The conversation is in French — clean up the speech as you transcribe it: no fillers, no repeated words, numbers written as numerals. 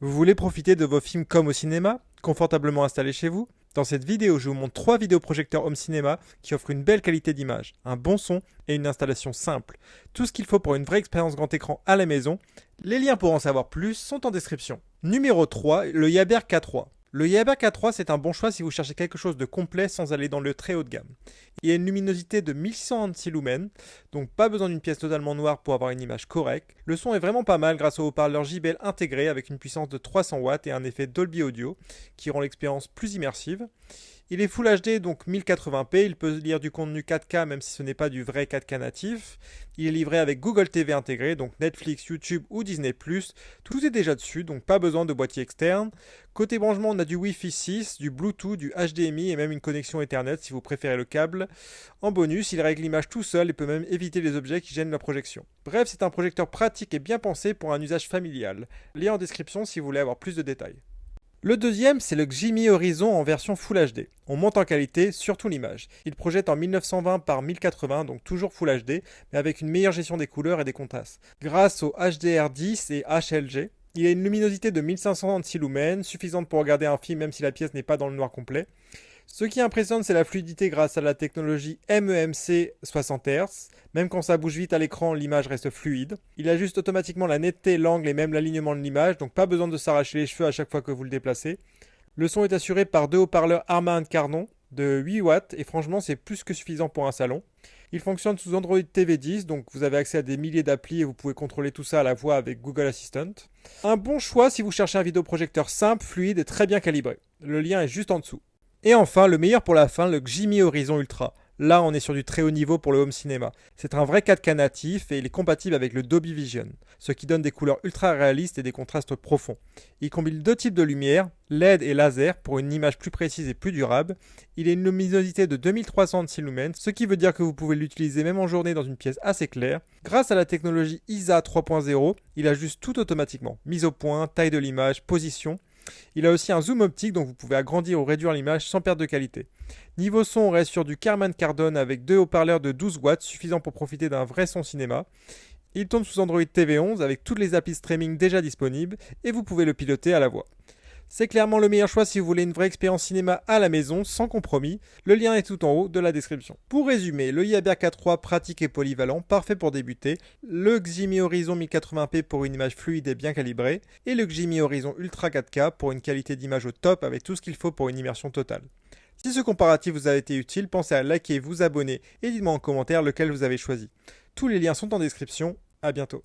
Vous voulez profiter de vos films comme au cinéma, confortablement installés chez vous? Dans cette vidéo, je vous montre 3 vidéoprojecteurs home cinéma qui offrent une belle qualité d'image, un bon son et une installation simple. Tout ce qu'il faut pour une vraie expérience grand écran à la maison. Les liens pour en savoir plus sont en description. Numéro 3, le Yaber K3. Le Yaber K3, c'est un bon choix si vous cherchez quelque chose de complet sans aller dans le très haut de gamme. Il a une luminosité de 1626 lumens, donc pas besoin d'une pièce totalement noire pour avoir une image correcte. Le son est vraiment pas mal grâce au haut-parleur JBL intégré avec une puissance de 300 watts et un effet Dolby Audio qui rend l'expérience plus immersive. Il est Full HD, donc 1080p, il peut lire du contenu 4K même si ce n'est pas du vrai 4K natif. Il est livré avec Google TV intégré, donc Netflix, YouTube ou Disney+. Tout est déjà dessus, donc pas besoin de boîtier externe. Côté branchement, on a du Wi-Fi 6, du Bluetooth, du HDMI et même une connexion Ethernet si vous préférez le câble. En bonus, il règle l'image tout seul et peut même éviter les objets qui gênent la projection. Bref, c'est un projecteur pratique et bien pensé pour un usage familial. Lien en description si vous voulez avoir plus de détails. Le deuxième, c'est le Ximi Horizon en version Full HD. On monte en qualité, surtout l'image. Il projette en 1920 par 1080, donc toujours Full HD, mais avec une meilleure gestion des couleurs et des contrastes. Grâce au HDR10 et HLG, il a une luminosité de 1526 lumens, suffisante pour regarder un film même si la pièce n'est pas dans le noir complet. Ce qui impressionne, c'est la fluidité grâce à la technologie MEMC 60 Hz. Même quand ça bouge vite à l'écran, l'image reste fluide. Il ajuste automatiquement la netteté, l'angle et même l'alignement de l'image, donc pas besoin de s'arracher les cheveux à chaque fois que vous le déplacez. Le son est assuré par 2 haut-parleurs Harman Kardon de 8 watts et franchement c'est plus que suffisant pour un salon. Il fonctionne sous Android TV 10, donc vous avez accès à des milliers d'applis et vous pouvez contrôler tout ça à la voix avec Google Assistant. Un bon choix si vous cherchez un vidéoprojecteur simple, fluide et très bien calibré. Le lien est juste en dessous. Et enfin, le meilleur pour la fin, le Ximi Horizon Ultra. Là, on est sur du très haut niveau pour le home cinéma. C'est un vrai 4K natif et il est compatible avec le Dolby Vision, ce qui donne des couleurs ultra réalistes et des contrastes profonds. Il combine 2 types de lumière, LED et laser, pour une image plus précise et plus durable. Il a une luminosité de 2306 lumens, ce qui veut dire que vous pouvez l'utiliser même en journée dans une pièce assez claire. Grâce à la technologie ISA 3.0, il ajuste tout automatiquement. Mise au point, taille de l'image, position. Il a aussi un zoom optique donc vous pouvez agrandir ou réduire l'image sans perte de qualité. Niveau son, on reste sur du Harman Kardon avec 2 haut-parleurs de 12 watts suffisant pour profiter d'un vrai son cinéma. Il tourne sous Android TV 11 avec toutes les applis streaming déjà disponibles et vous pouvez le piloter à la voix. C'est clairement le meilleur choix si vous voulez une vraie expérience cinéma à la maison, sans compromis. Le lien est tout en haut de la description. Pour résumer, le Yaber K3 pratique et polyvalent, parfait pour débuter, le Ximi Horizon 1080p pour une image fluide et bien calibrée, et le Ximi Horizon Ultra 4K pour une qualité d'image au top avec tout ce qu'il faut pour une immersion totale. Si ce comparatif vous a été utile, pensez à liker, vous abonner et dites-moi en commentaire lequel vous avez choisi. Tous les liens sont en description, à bientôt.